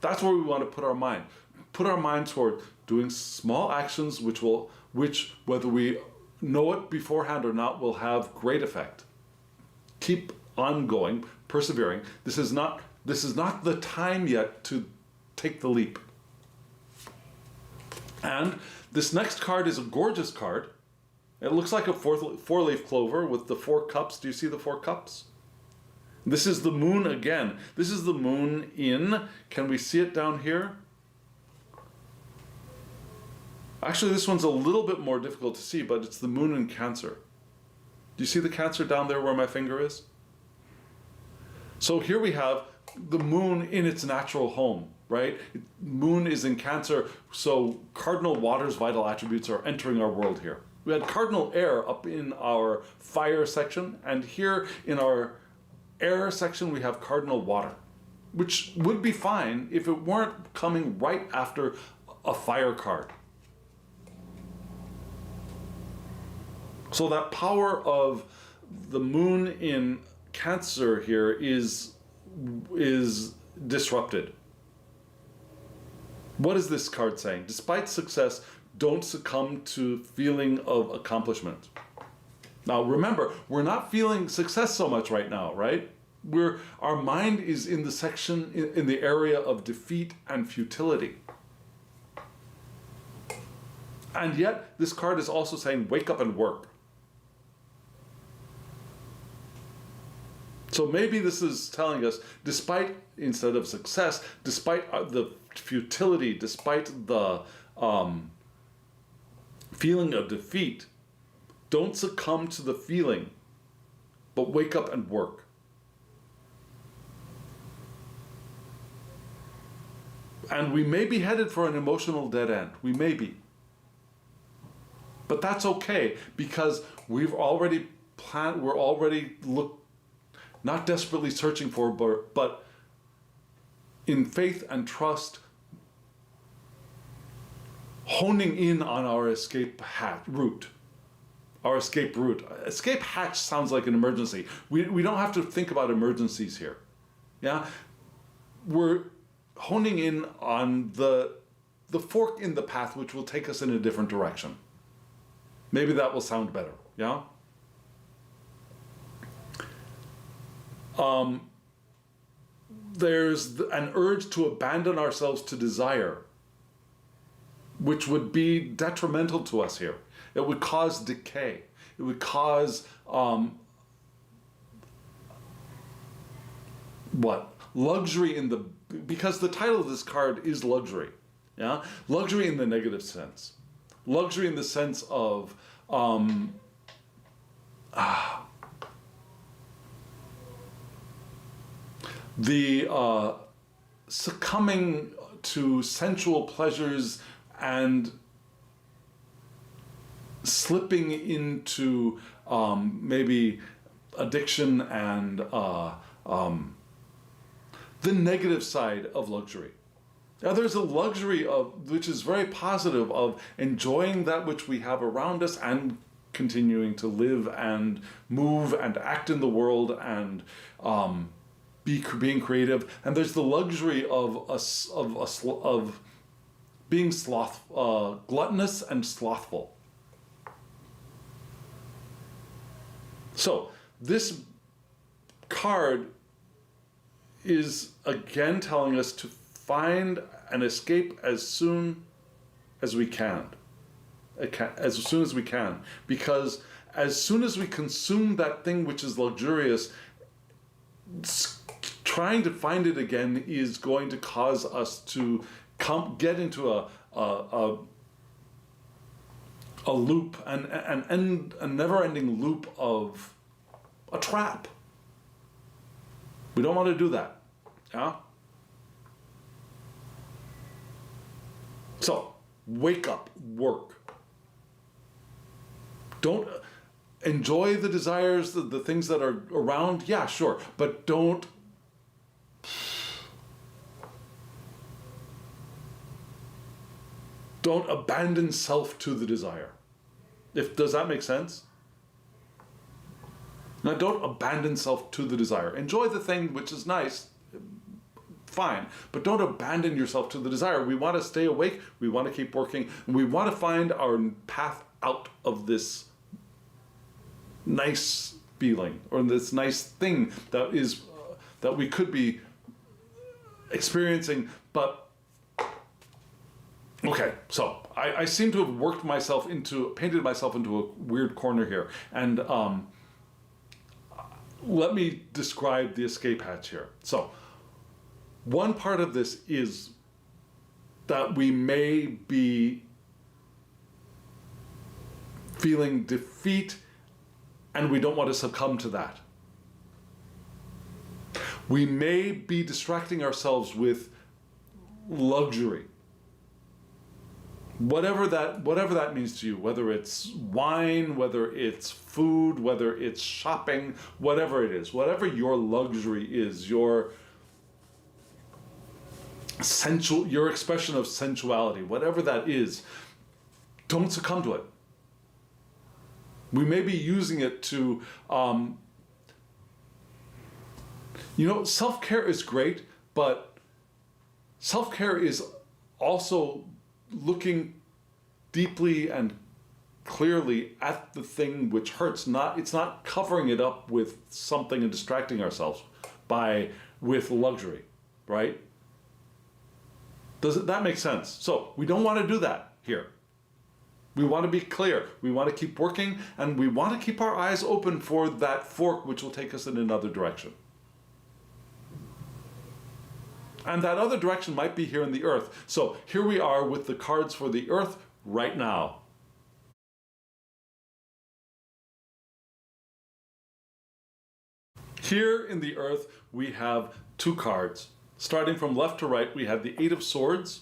That's where we want to put our mind. Put our mind toward doing small actions which, whether we know it beforehand or not, will have great effect. Keep on going, persevering. This is not the time yet to take the leap. And this next card is a gorgeous card. It looks like a four-leaf clover with the 4 cups. Do you see the 4 cups? This is the moon again. This is the moon in, can we see it down here? Actually, this one's a little bit more difficult to see, but it's the moon in Cancer. Do you see the Cancer down there where my finger is? So here we have the moon in its natural home, right? Moon is in Cancer, so cardinal water's vital attributes are entering our world here. We had cardinal air up in our fire section, and here in our air section we have cardinal water, which would be fine if it weren't coming right after a fire card. So that power of the moon in Cancer here is disrupted. What is this card saying? Despite success, don't succumb to feeling of accomplishment. Now remember, we're not feeling success so much right now, right? Our mind is in the section, in the area of defeat and futility. And yet, this card is also saying, wake up and work. So maybe this is telling us, despite, instead of success, despite the futility, despite the feeling of defeat, don't succumb to the feeling, but wake up and work. And we may be headed for an emotional dead end. We may be. But that's okay, because we've already we're already not desperately searching for, but in faith and trust, honing in on our escape route. Our escape route. Escape hatch sounds like an emergency. We don't have to think about emergencies here. Yeah? We're honing in on the fork in the path which will take us in a different direction. Maybe that will sound better. Yeah? There's an urge to abandon ourselves to desire, which would be detrimental to us here. It would cause decay. It would cause luxury because the title of this card is luxury. Yeah, luxury in the negative sense. Luxury in the sense of the succumbing to sensual pleasures and slipping into maybe addiction and the negative side of luxury. Now there's a luxury which is very positive, of enjoying that which we have around us and continuing to live and move and act in the world and being creative. And there's the luxury of being gluttonous and slothful. So this card is again telling us to find an escape as soon as we can. As soon as we can. Because as soon as we consume that thing which is luxurious, trying to find it again is going to cause us to get into a loop, a never-ending loop of a trap. We don't want to do that. Yeah? So, wake up, work. Don't enjoy the desires, the things that are around, yeah, sure, but don't abandon self to the desire. Does that make sense? Now, don't abandon self to the desire. Enjoy the thing which is nice, fine, but don't abandon yourself to the desire. We want to stay awake, we want to keep working, and we want to find our path out of this nice feeling, or this nice thing that we could be experiencing, but okay, so I seem to have painted myself into a weird corner here, and let me describe the escape hatch here. So, one part of this is that we may be feeling defeat and we don't want to succumb to that. We may be distracting ourselves with luxury. Whatever that means to you, whether it's wine, whether it's food, whether it's shopping, whatever it is, whatever your luxury is, your expression of sensuality, whatever that is, don't succumb to it. We may be using it to, self-care is great, but self-care is also looking deeply and clearly at the thing which hurts. It's not covering it up with something and distracting ourselves with luxury, right? That make sense? So we don't want to do that here. We want to be clear. We want to keep working, and we want to keep our eyes open for that fork which will take us in another direction. And that other direction might be here in the earth. So here we are with the cards for the earth right now. Here in the earth, we have two cards. Starting from left to right, we have the Eight of Swords,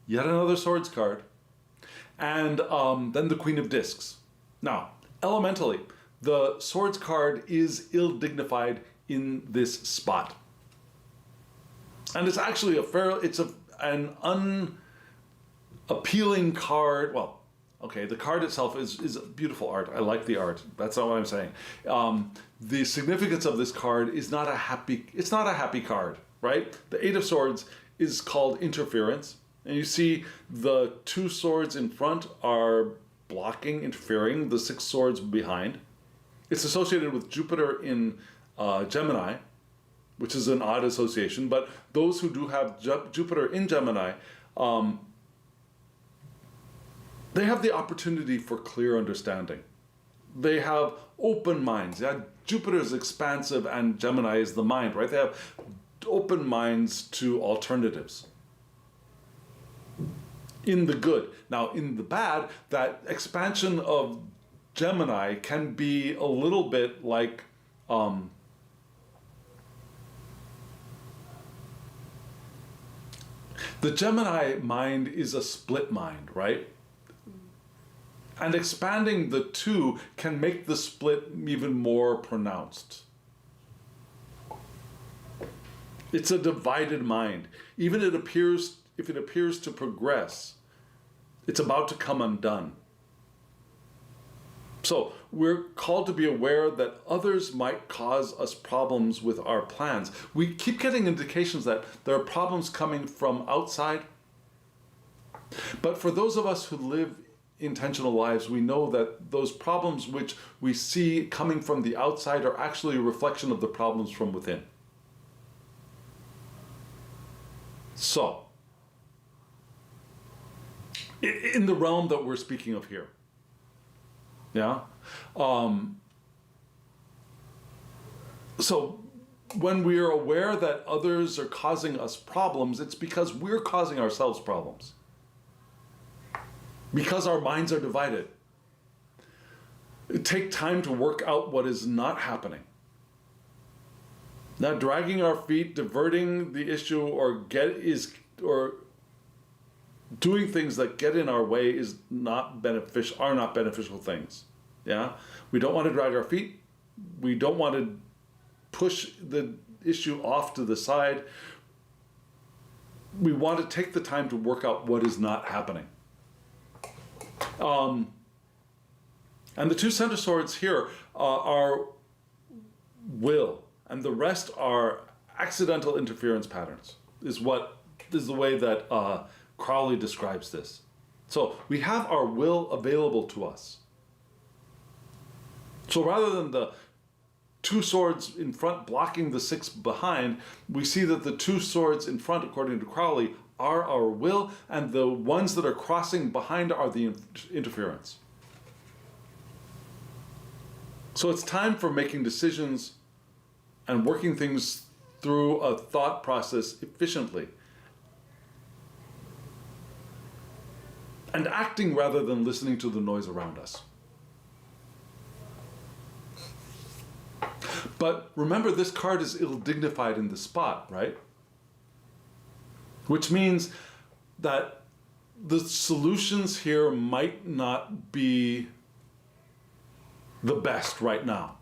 yet another swords card, and then the Queen of Discs. Now, elementally, the Swords card is ill-dignified in this spot. And it's actually an unappealing card. Well, okay, the card itself is beautiful art. I like the art. That's not what I'm saying. The significance of this card is not a happy card, right? The Eight of Swords is called interference. And you see the two swords in front are blocking, interfering, the six swords behind. It's associated with Jupiter in Gemini, which is an odd association, but those who do have Jupiter in Gemini, they have the opportunity for clear understanding. They have open minds. Yeah? Jupiter is expansive and Gemini is the mind, right? They have open minds to alternatives. In the good. Now, in the bad, that expansion of Gemini can be a little bit like the Gemini mind is a split mind, right? And expanding the two can make the split even more pronounced. It's a divided mind. Even if it appears to progress, it's about to come undone. So we're called to be aware that others might cause us problems with our plans. We keep getting indications that there are problems coming from outside. But for those of us who live intentional lives, we know that those problems which we see coming from the outside are actually a reflection of the problems from within. So, in the realm that we're speaking of here, yeah? So when we are aware that others are causing us problems, it's because we're causing ourselves problems. Because our minds are divided. Take time to work out what is not happening. Now, dragging our feet, diverting the issue, or doing things that get in our way are not beneficial things. Yeah, we don't want to drag our feet. We don't want to push the issue off to the side. We want to take the time to work out what is not happening. And the two center swords here are will. And the rest are accidental interference patterns, is the way that Crowley describes this. So we have our will available to us. So rather than the two swords in front blocking the six behind, we see that the two swords in front, according to Crowley, are our will, and the ones that are crossing behind are the interference. So it's time for making decisions and working things through a thought process efficiently. And acting rather than listening to the noise around us. But remember, this card is ill-dignified in the spot, right? Which means that the solutions here might not be the best right now.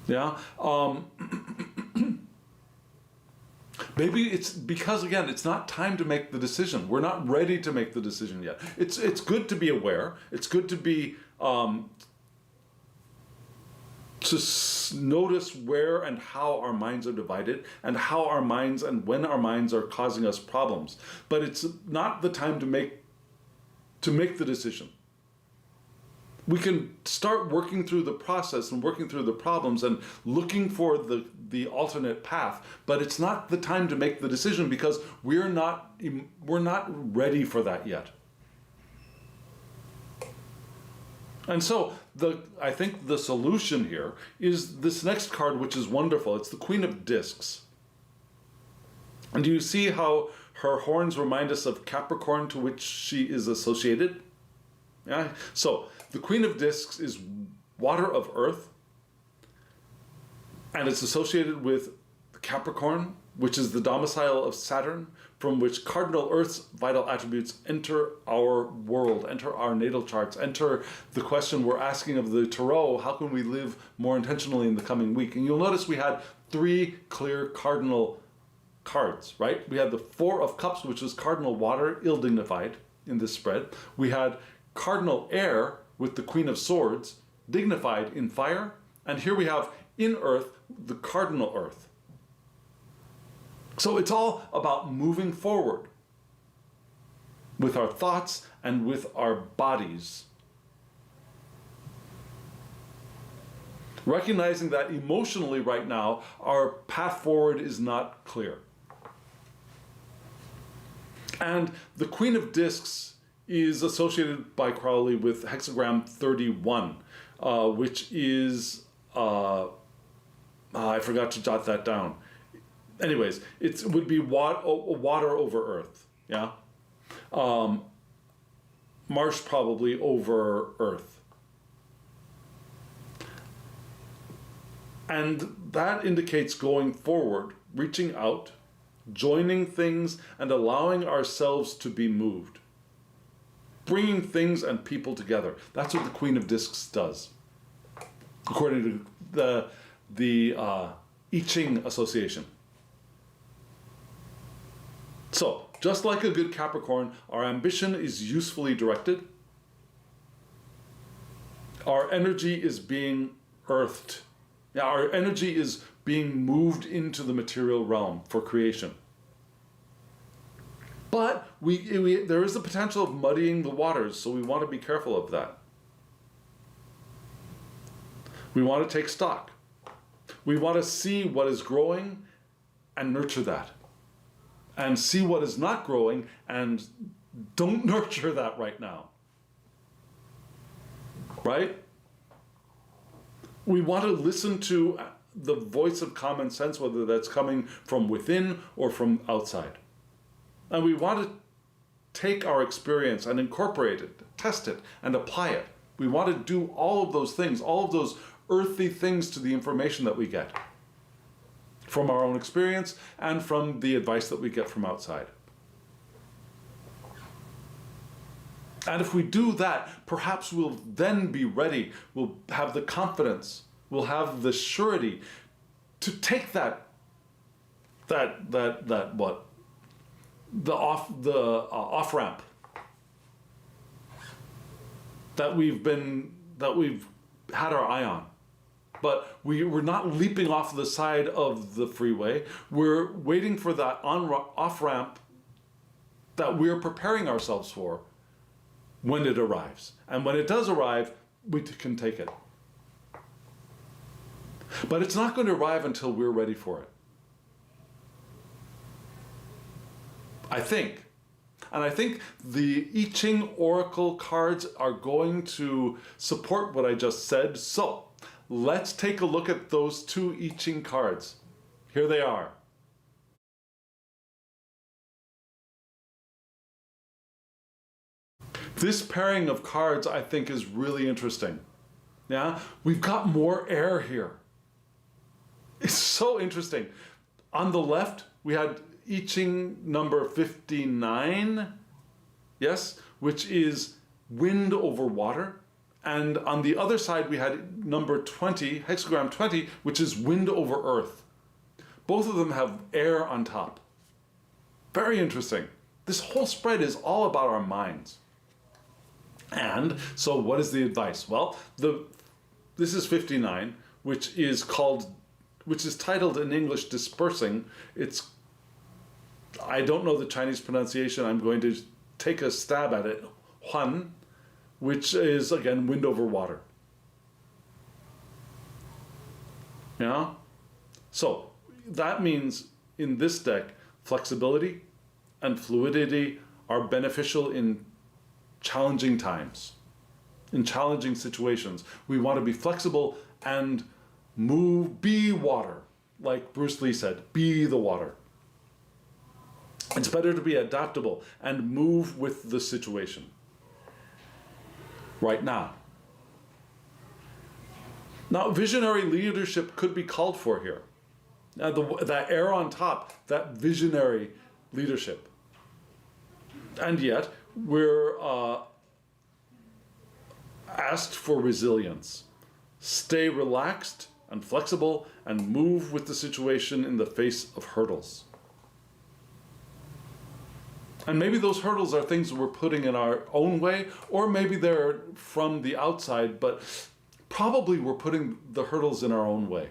Yeah? Maybe it's because, again, it's not time to make the decision. We're not ready to make the decision yet. It's good to be aware. It's good to be notice where and how our minds are divided, and how our minds and when our minds are causing us problems. But it's not the time to make the decision. We can start working through the process and working through the problems and looking for the alternate path, but it's not the time to make the decision because we're not ready for that yet. And so I think the solution here is this next card, which is wonderful. It's the Queen of Discs. And do you see how her horns remind us of Capricorn, to which she is associated? Yeah. So the Queen of Discs is water of earth, and it's associated with Capricorn, which is the domicile of Saturn, from which cardinal Earth's vital attributes enter our world, enter our natal charts, enter the question we're asking of the tarot: how can we live more intentionally in the coming week? And you'll notice we had 3 clear cardinal cards, right? We had the 4 of Cups, which was cardinal water, ill-dignified in this spread. We had cardinal air with the Queen of Swords, dignified in fire. And here we have in Earth, the cardinal Earth. So it's all about moving forward with our thoughts and with our bodies. Recognizing that emotionally right now, our path forward is not clear. And the Queen of Discs is associated by Crowley with hexagram 31, which is, I forgot to jot that down. Anyways, it would be water over earth, yeah? Marsh probably over earth. And that indicates going forward, reaching out, joining things, and allowing ourselves to be moved. Bringing things and people together. That's what the Queen of Discs does, according to the I-Ching Association. So, just like a good Capricorn, our ambition is usefully directed. Our energy is being earthed. Yeah, our energy is being moved into the material realm for creation. But there is the potential of muddying the waters, so we want to be careful of that. We want to take stock. We want to see what is growing and nurture that. And see what is not growing and don't nurture that right now. Right? We want to listen to the voice of common sense, whether that's coming from within or from outside. And we want to take our experience and incorporate it, test it, and apply it. We want to do all of those things, all of those earthy things to the information that we get from our own experience and from the advice that we get from outside. And if we do that, perhaps we'll then be ready, we'll have the confidence, we'll have the surety to take the off ramp that we've had our eye on. But we're not leaping off the side of the freeway. We're waiting for that off ramp that we're preparing ourselves for when it arrives. And when it does arrive, we can take it. But it's not going to arrive until we're ready for it. I think. And I think the I-Ching Oracle cards are going to support what I just said. So let's take a look at those 2 I-Ching cards. Here they are. This pairing of cards, I think, is really interesting. Yeah, we've got more air here. It's so interesting. On the left, we had I-Ching number 59, yes, which is wind over water. And on the other side, we had number 20, hexagram 20, which is wind over earth. Both of them have air on top. Very interesting. This whole spread is all about our minds. And so what is the advice? Well, this is 59, which is titled in English Dispersing. I don't know the Chinese pronunciation. I'm going to take a stab at it. Huan, which is, again, wind over water. Yeah? So that means in this deck, flexibility and fluidity are beneficial in challenging times, in challenging situations. We want to be flexible and be water. Like Bruce Lee said, be the water. It's better to be adaptable and move with the situation right now. Now, visionary leadership could be called for here. Now, that air on top, that visionary leadership. And yet, we're asked for resilience. Stay relaxed and flexible and move with the situation in the face of hurdles. And maybe those hurdles are things we're putting in our own way, or maybe they're from the outside, but probably we're putting the hurdles in our own way.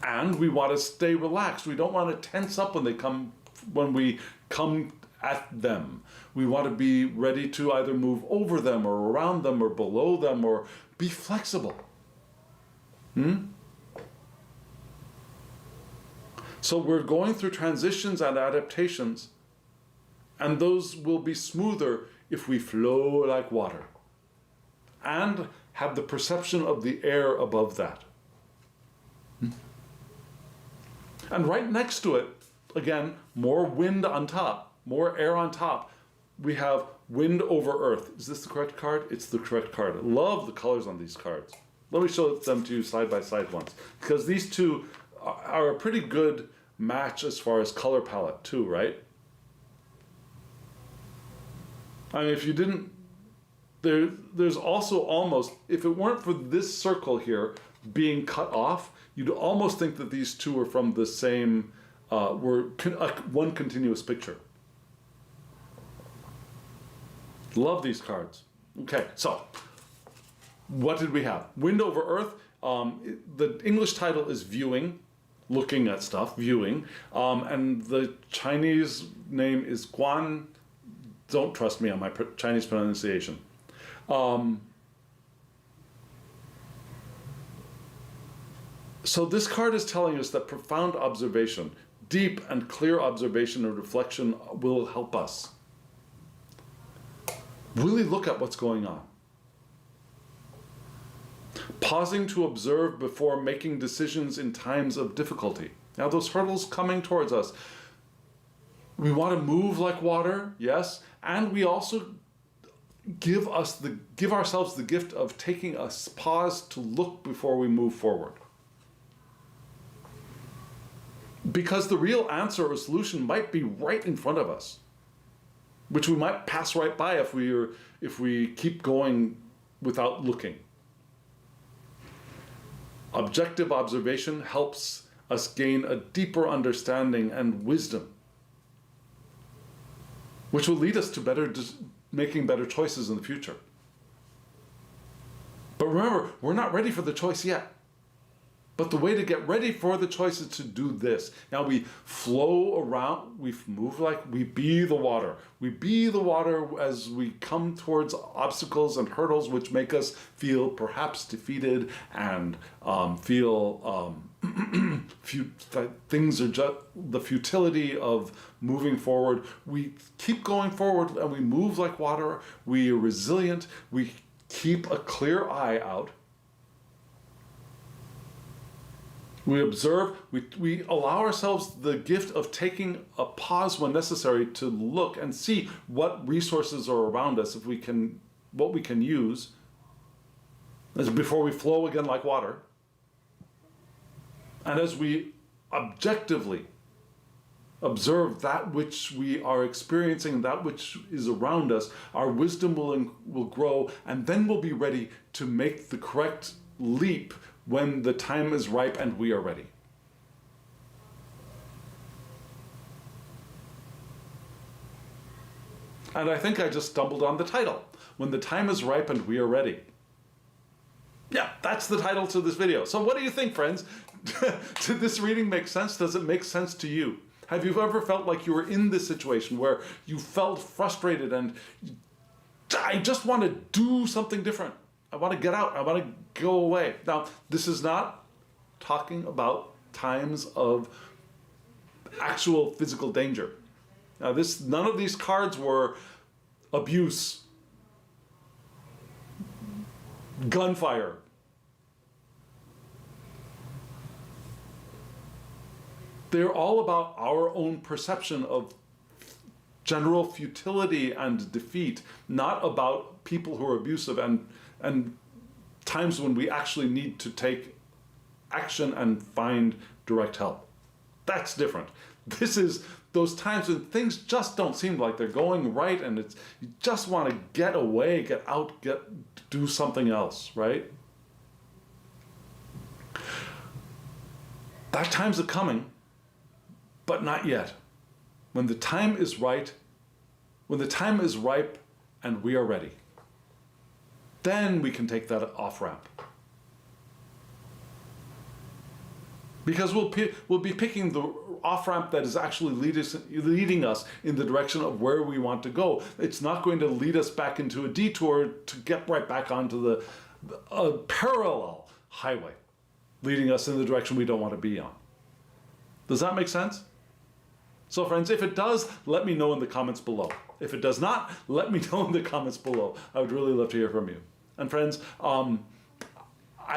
And we want to stay relaxed. We don't want to tense up when we come at them. We want to be ready to either move over them or around them or below them or be flexible. So we're going through transitions and adaptations, and those will be smoother if we flow like water and have the perception of the air above that. And right next to it, again, more wind on top, more air on top, we have wind over earth. Is this the correct card? It's the correct card. I love the colors on these cards. Let me show them to you side by side once, because these two are a pretty good match as far as color palette too, right? I mean, if you didn't, there's also almost, if it weren't for this circle here being cut off, you'd almost think that these two are from the same, one continuous picture. Love these cards. Okay, so what did we have? Wind over earth. The English title is viewing, looking at stuff, viewing. And the Chinese name is Guan. Don't trust me on my Chinese pronunciation. So this card is telling us that profound observation, deep and clear observation and reflection will help us really look at what's going on. Pausing to observe before making decisions in times of difficulty. Now those hurdles coming towards us, we want to move like water, yes, and we also give ourselves the gift of taking a pause to look before we move forward. Because the real answer or solution might be right in front of us, which we might pass right by if we keep going without looking. Objective observation helps us gain a deeper understanding and wisdom, which will lead us to making better choices in the future. But remember, we're not ready for the choice yet. But the way to get ready for the choice is to do this. Now we flow around, we move like we be the water. We be the water as we come towards obstacles and hurdles which make us feel perhaps defeated and feel things are just the futility of moving forward. We keep going forward and we move like water. We are resilient. We keep a clear eye out. We observe, we allow ourselves the gift of taking a pause when necessary to look and see what resources are around us, what we can use, as before we flow again like water. And as we objectively observe that which we are experiencing, that which is around us, our wisdom will grow, and then we'll be ready to make the correct leap when the time is ripe and we are ready. And I think I just stumbled on the title. When the time is ripe and we are ready. Yeah, that's the title to this video. So what do you think, friends? Did this reading make sense? Does it make sense to you? Have you ever felt like you were in this situation where you felt frustrated and I just want to do something different? I want to get out. I want to go away. Now, this is not talking about times of actual physical danger. Now, none of these cards were abuse, gunfire. They're all about our own perception of general futility and defeat, not about people who are abusive and times when we actually need to take action and find direct help. That's different. This is those times when things just don't seem like they're going right, and you just want to get away, get out, do something else, right? That time's coming, but not yet. When the time is right, when the time is ripe and we are ready, then we can take that off-ramp. Because we'll be picking the off-ramp that is actually leading us in the direction of where we want to go. It's not going to lead us back into a detour to get right back onto the parallel highway, leading us in the direction we don't want to be on. Does that make sense? So friends, if it does, let me know in the comments below. If it does not, let me know in the comments below. I would really love to hear from you. And friends, I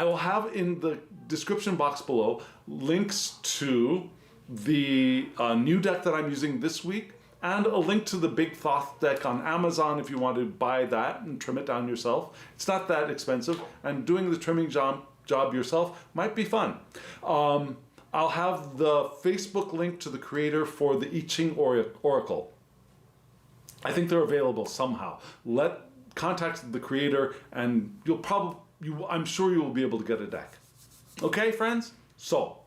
will have in the description box below links to the new deck that I'm using this week, and a link to the big Thoth deck on Amazon if you want to buy that and trim it down yourself. It's not that expensive, and doing the trimming job yourself might be fun. I'll have the Facebook link to the creator for the I-Ching Oracle. I think they're available somehow. Contact the creator and I'm sure you will be able to get a deck. Okay, friends? So,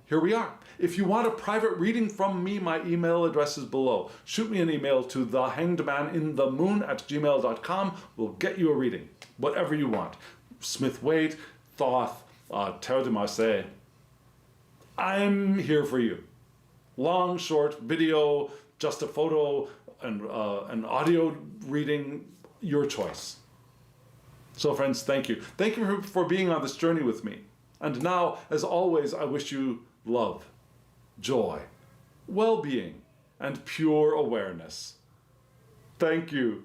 here we are. If you want a private reading from me, my email address is below. Shoot me an email to thehangedmaninthemoon@gmail.com. We'll get you a reading, whatever you want. Smith-Waite, Thoth, Tarot de Marseille. I'm here for you. Long, short, video, just a photo, and an audio reading, your choice. So friends, thank you. Thank you for being on this journey with me. And now, as always, I wish you love, joy, well-being, and pure awareness. Thank you.